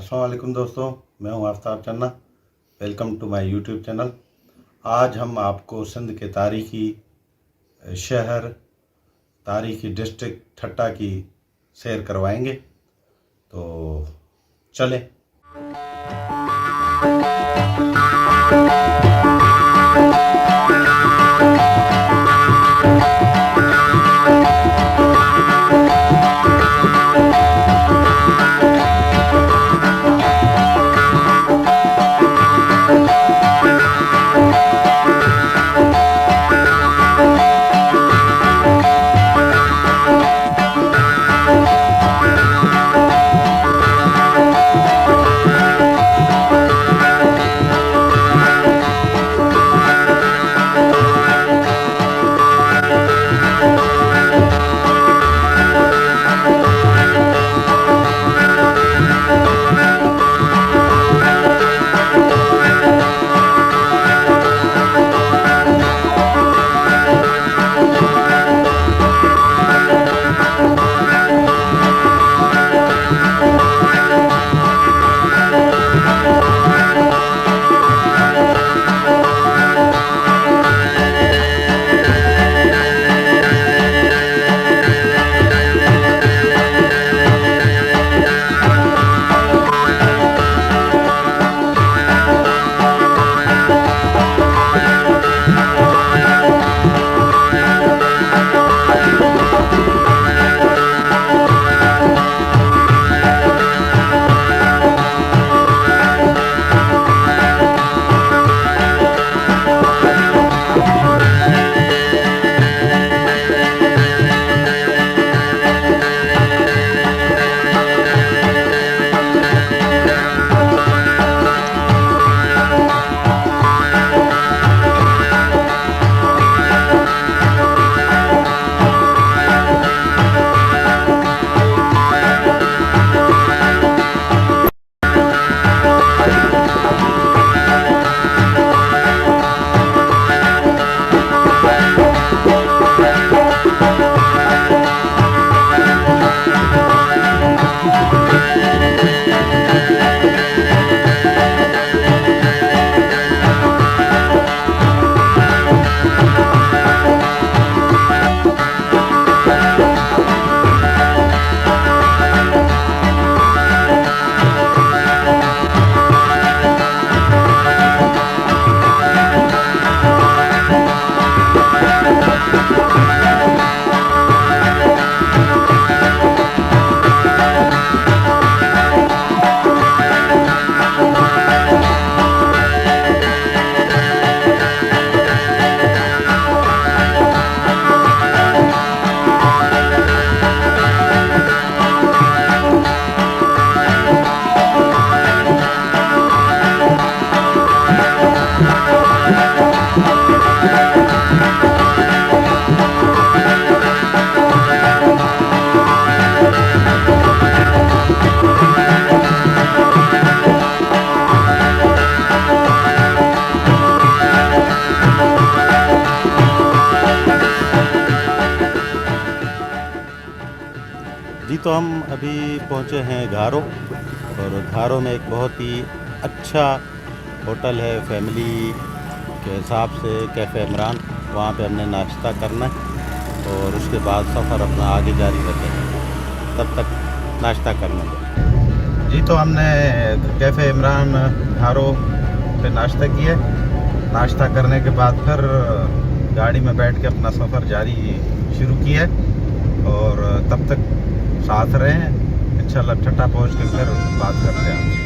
अस्सलाम वालेकुम दोस्तों, मैं हूं Aftab Channa. Welcome to my YouTube channel. आज हम आपको सिंध के तारीख़ी शहर, तारीख़ी डिस्ट्रिक्ट ठट्टा की सैर करवाएंगे, तो चलें। जी, तो हम अभी पहुंचे हैं घारो, और घारो में एक बहुत ही अच्छा होटल है फैमिली के हिसाब से, कैफ़े इमरान। वहाँ पे हमने नाश्ता करना है और उसके बाद सफ़र अपना आगे जारी रखेंगे। तब तक नाश्ता करने दो। जी, तो हमने कैफ़े इमरान घारो पे नाश्ता किया। नाश्ता करने के बाद फिर गाड़ी में बैठ के अपना सफ़र जारी शुरू किया, और तब तक साथ रहे हैं। इंशाल्लाह ठट्टा पहुँच के फिर बात करते हैं।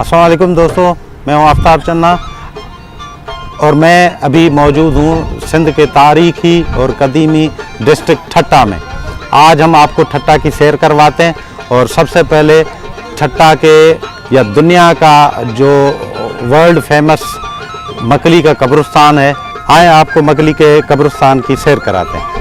अस्सलाम वालेकुम दोस्तों, मैं हूं आफ्ताब चन्ना और मैं अभी मौजूद हूं सिंध के तारीखी और कदीमी डिस्ट्रिक्ट ठट्टा में। आज हम आपको ठट्टा की सैर करवाते हैं और सबसे पहले ठट्टा के या दुनिया का जो वर्ल्ड फेमस मकली का कब्रिस्तान है, आए आपको मकली के कब्रिस्तान की सैर कराते हैं।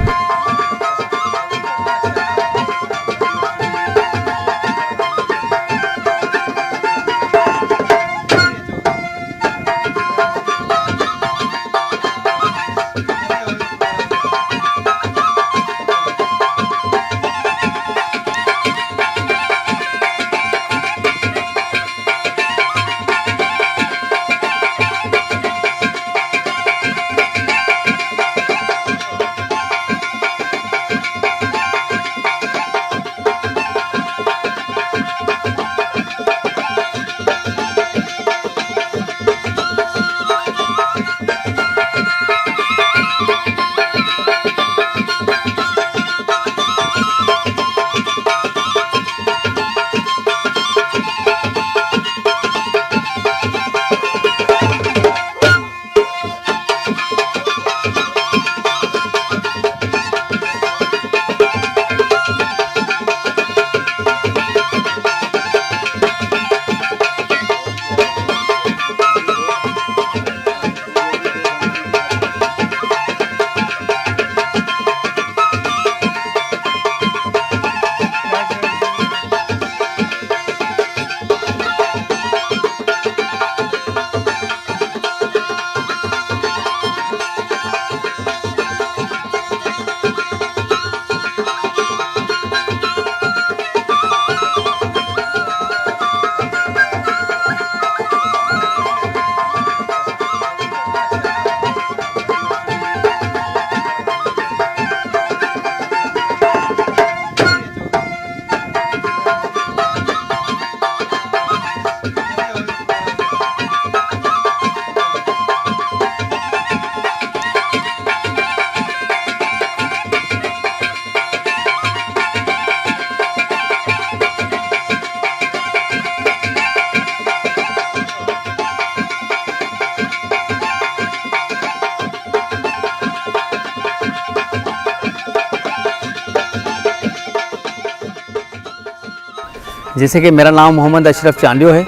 जैसे कि मेरा नाम मोहम्मद अशरफ चांडियो है,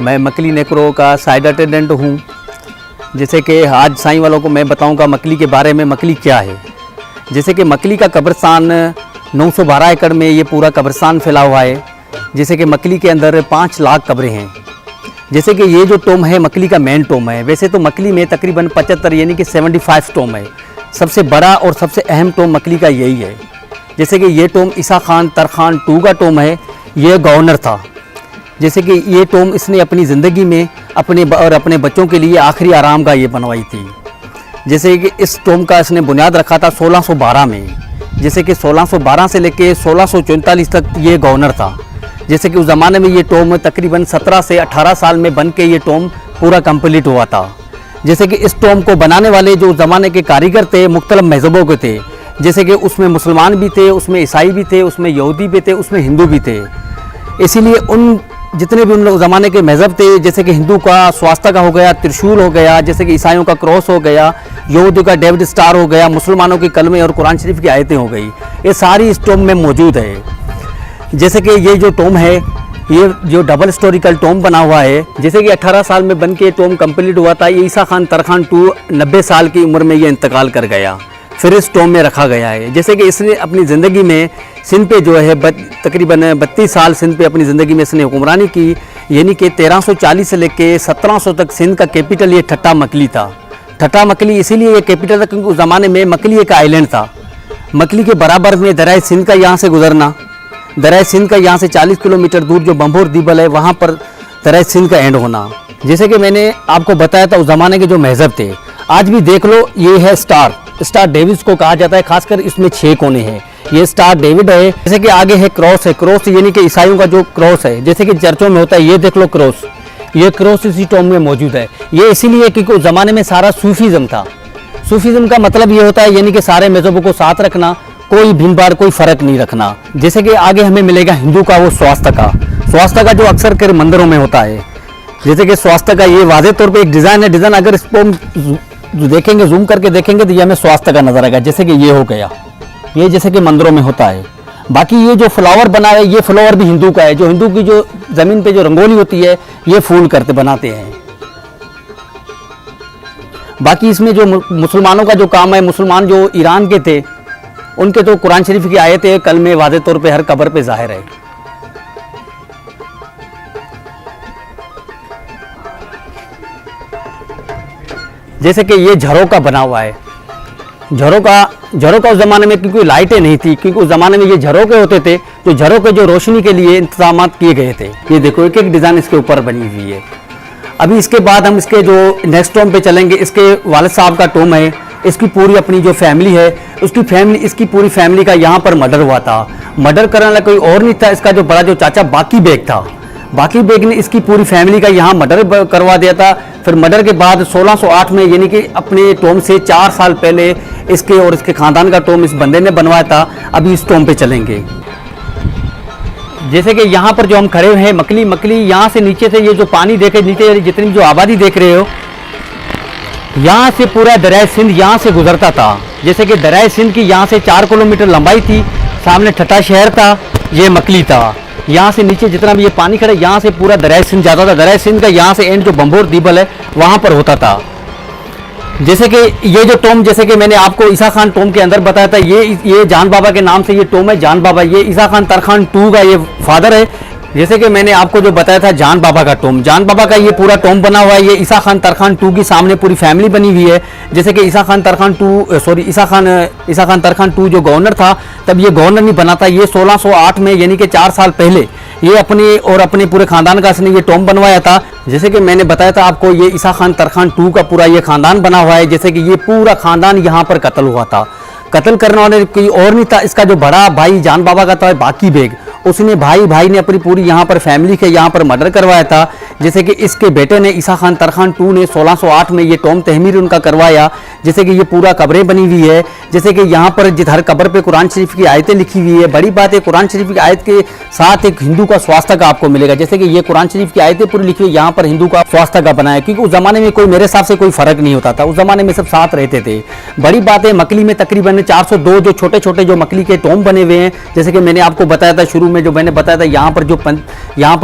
मैं मकली नेक्रो का साइड अटेंडेंट हूँ। जैसे कि आज साईं वालों को मैं बताऊँगा मकली के बारे में, मकली क्या है। जैसे कि मकली का कब्रिस्तान 912 एकड़ में ये पूरा कब्रिस्तान फैला हुआ है। जैसे कि मकली के अंदर 5 लाख कब्रें हैं। जैसे कि ये जो टोम है मकली का मेन टोम है। वैसे तो मकली में तकरीबन 75 यानी कि 75 टोम है। सबसे बड़ा और सबसे अहम टोम मकली का यही है। जैसे कि ये टोम ईसा खान तरखान टू का टोम है, ये गवर्नर था। जैसे कि ये टोम इसने अपनी ज़िंदगी में अपने बच्चों के लिए आखिरी आराम का ये बनवाई थी। जैसे कि इस टोम का इसने बुनियाद रखा था 1612 में। जैसे कि 1612 से लेके 1644 तक ये गवर्नर था। जैसे कि उस ज़माने में ये टोम तकरीबन 17 से 18 साल में बन के ये टोम पूरा कंप्लीट हुआ था। जैसे कि इस टोम को बनाने वाले जो ज़माने के कारीगर थे मुख्तलिफ मज़हबों के थे। जैसे कि उसमें मुसलमान भी थे, उसमें ईसाई भी थे, उसमें यहूदी भी थे, उसमें हिंदू भी थे। इसीलिए उन जितने भी उन लोग ज़माने के मज़हब थे, जैसे कि हिंदू का स्वास्तिका हो गया, त्रिशूल हो गया, जैसे कि ईसाइयों का क्रॉस हो गया, यहूदी का डेविड स्टार हो गया, मुसलमानों के कलमे और कुरान शरीफ की आयतें हो गई, ये सारी इस टोम में मौजूद है। जैसे कि ये जो टोम है, ये जो डबल हिस्टोरिकल टोम बना हुआ है, जैसे कि 18 साल में बन के टोम कंप्लीट हुआ था। ये ईसा खान तरखान टू 90 साल की उम्र में ये इंतकाल कर गया, फिर इस टोम में रखा गया है। जैसे कि इसने अपनी ज़िंदगी में सिंध पे जो है तकरीबन 32 साल सिंध पे अपनी ज़िंदगी में इसने हुक्मरानी की, यानी कि 1340 से लेके 1700 तक सिंध का कैपिटल ये ठट्टा मकली था। ठट्टा मकली इसीलिए ये कैपिटल था क्योंकि उस ज़माने में मकली एक आइलैंड था। मकली के बराबर में दरिया सिंध का यहाँ से गुजरना, दरिया सिंध का यहाँ से 40 किलोमीटर दूर जो बम्भोर दीबल है वहाँ पर दरिया सिंध का एंड होना। जैसे कि मैंने आपको बताया था उस ज़माने के जो मज़हब थे, आज भी देख लो, ये है स्टार डेविड को कहा जाता है। खासकर इसमें 6 कोने हैं, ये स्टार डेविड है। जैसे कि आगे है क्रॉस यानी कि ईसाइयों का जो क्रॉस है, जैसे कि चर्चों में होता है, ये देख लो क्रॉस, ये क्रॉस इसी टोम में मौजूद है। ये इसीलिए क्योंकि उस ज़माने में सारा सूफीज़म था। सूफीज़म का मतलब ये होता है यानी कि सारे मज़हबों को साथ रखना, कोई भिन्न भाड़ कोई फ़र्क नहीं रखना। जैसे कि आगे हमें मिलेगा हिंदू का वो स्वास्तिका जो अक्सर कर मंदिरों में होता है। जैसे कि स्वास्थ्य का ये वाज़े तौर पे एक डिज़ाइन है। डिज़ाइन अगर इसको हम देखेंगे, जूम करके देखेंगे तो ये हमें स्वास्थ्य का नजर आएगा। जैसे कि ये हो गया, ये जैसे कि मंदिरों में होता है। बाकी ये जो फ्लावर बना है, ये फ्लावर भी हिंदू का है। जो हिंदू की जो ज़मीन पे जो रंगोली होती है, ये फूल करते बनाते हैं। बाकी इसमें जो मुसलमानों का जो काम है, मुसलमान जो ईरान के थे, उनके तो कुरान शरीफ की आयतें कल में वाज़े तौर पे हर कब्र पे ज़ाहिर है। जैसे कि ये झरोका बना हुआ है। झरोका उस ज़माने में, क्योंकि लाइटें नहीं थी, क्योंकि उस ज़माने में ये झरोके होते थे, तो झरोके जो रोशनी के लिए इंतजाम किए गए थे। ये देखो, एक एक डिज़ाइन इसके ऊपर बनी हुई है। अभी इसके बाद हम इसके जो नेक्स्ट टॉम पे चलेंगे। इसके वालिद साहब का टॉम है। इसकी पूरी अपनी जो फैमिली है, इसकी पूरी फैमिली का यहाँ पर मर्डर हुआ था। मर्डर करने वाला कोई और नहीं था, इसका जो बड़ा जो चाचा बाकी बेग था। बाकी बेग ने इसकी पूरी फैमिली का यहाँ मर्डर करवा दिया था। फिर मर्डर के बाद 1608 में, यानी कि अपने टॉम से 4 साल पहले इसके और इसके खानदान का टॉम इस बंदे ने बनवाया था। अभी इस टॉम पे चलेंगे। जैसे कि यहाँ पर जो हम खड़े हैं, मकली यहाँ से नीचे से ये जो पानी देखे, नीचे जितनी जो आबादी देख रहे हो, यहाँ से पूरा दरिया सिंध यहाँ से गुजरता था। जैसे कि दरिया सिंध की यहाँ से 4 किलोमीटर लंबाई थी। सामने ठट्टा शहर था, ये मकली था। यहाँ से नीचे जितना भी ये पानी खड़ा, यहाँ से पूरा दरिया सिंध जाता था। दरिया सिंध का यहाँ से एंड जो बम्बोर दीबल है, वहाँ पर होता था। जैसे कि ये जो टॉम, जैसे कि मैंने आपको ईसा खान टॉम के अंदर बताया था, ये जान बाबा के नाम से ये टॉम है। जान बाबा, ये ईसा खान तरखान 2 का ये फादर है। जैसे कि मैंने आपको जो बताया था, जान बाबा का टॉम, जान बाबा का ये पूरा टॉम बना हुआ है। ये ईसा खान तरखान 2 की सामने पूरी फैमिली बनी हुई है। जैसे कि ईसा खान तरखान 2 जो गवर्नर था, तब ये गवर्नर नहीं बना था। ये 1608 में, यानी कि 4 साल पहले, ये अपने पूरे खानदान का इसने ये टॉम बनवाया था। जैसे कि मैंने बताया था आपको, ये ईसा खान तरखान 2 का पूरा ये खानदान बना हुआ है। जैसे कि ये पूरा खानदान यहाँ पर कत्ल हुआ था। कत्ल करने वाले कोई और नहीं था, इसका जो बड़ा भाई जान बाबा का था, बाकी बेग, उसने भाई ने अपनी पूरी यहाँ पर फैमिली के यहाँ पर मर्डर करवाया था। जैसे कि इसके बेटे ने, ईसा खान तरखान 2 ने 1608 में ये टॉम तहमीर उनका करवाया। जैसे कि ये पूरा कब्रें बनी हुई है। जैसे कि यहाँ पर हर कब्र पे कुरान शरीफ की आयतें लिखी हुई है। बड़ी बात है, कुरान शरीफ की आयत के साथ एक हिंदू का स्वास्थ्य का आपको मिलेगा। जैसे कि ये कुरान शरीफ की आयतें पूरी लिखी हुई, यहाँ पर हिंदू का स्वास्थ्य का बनाया, क्योंकि उस जमाने में कोई, मेरे हिसाब से कोई फर्क नहीं होता था। उस जमाने में सब साथ रहते थे। बड़ी बात है, मकली में तकरीबन 402 जो छोटे छोटे जो मकली के टॉम बने हुए हैं। जैसे कि मैंने आपको बताया था शुरू में, जो मैंने बताया था, यहाँ पर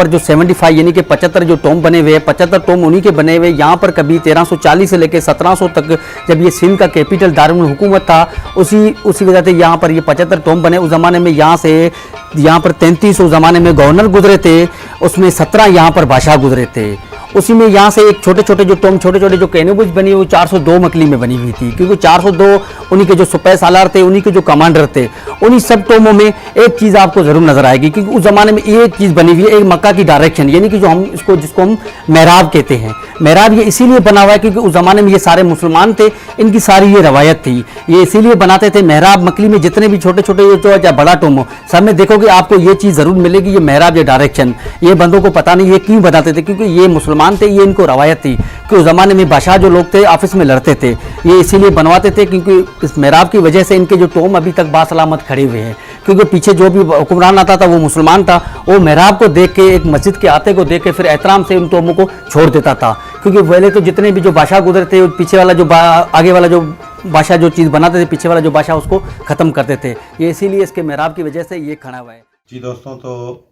जो 75 यानी कि 75 जो टॉम बने हुए हैं, 75 टॉम उन्हीं के बने हुए। यहाँ पर कभी 1340 से लेकर 1700 तक, जब ये सिंध का कैपिटल दारुल हुकूमत था, उसी वजह से यहाँ पर ये 75 टॉम बने। उस ज़माने में यहाँ पर 33 उस ज़माने में गवर्नर गुजरे थे, उसमें 17 यहाँ पर बादशाह गुजरे थे। उसी में यहाँ से एक छोटे छोटे जो कैनोबुज बनी हुई, 402 मकली में बनी हुई थी, क्योंकि 402 उन्हीं के जो सुपह सालार थे, उन्हीं के जो कमांडर थे। उन्हीं सब टोमों में एक चीज़ आपको ज़रूर नजर आएगी, क्योंकि उस ज़माने में एक चीज़ बनी हुई है, एक मक्का की डायरेक्शन, यानी कि जिसको हम महराब कहते हैं। महराब ये इसीलिए बना हुआ है क्योंकि उस ज़माने में ये सारे मुसलमान थे, इनकी सारी ये रवायत थी, ये इसीलिए बनाते थे। महराब मकली में जितने भी छोटे छोटे जो चाहे बड़ा टोम हो, सब में देखोगे आपको ये चीज़ ज़रूर मिलेगी, ये महराब, ये डायरेक्शन। ये बंदों को पता नहीं ये क्यों बनाते थे, क्योंकि ये मुसलमान थे, ये इनको रवायत थी कि उस ज़माने में बादशाह जो लोग थे आपस में लड़ते थे, ये इसीलिए बनवाते थे, क्योंकि इस महराब की वजह से इनके जो टोम अभी तक बासलामत खड़े हुए हैं। क्योंकि पीछे जो भी हुक्मरान आता था वो मुसलमान था, वो महराब को देख के, एक मस्जिद के आते को देख के फिर एहतराम से उन टोमों को छोड़ देता था। क्योंकि पहले तो जितने भी जो बादशाह गुजरे थे, पीछे वाला जो आगे वाला जो बादशाह जो चीज़ बनाते थे, पीछे वाला जो बादशाह उसको ख़त्म करते थे। ये इसीलिए इसके महराब की वजह से ये खड़ा हुआ है। जी दोस्तों, तो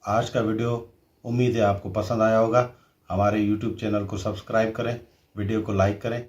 आज का वीडियो उम्मीद है आपको पसंद आया होगा। हमारे YouTube चैनल को सब्सक्राइब करें, वीडियो को लाइक करें।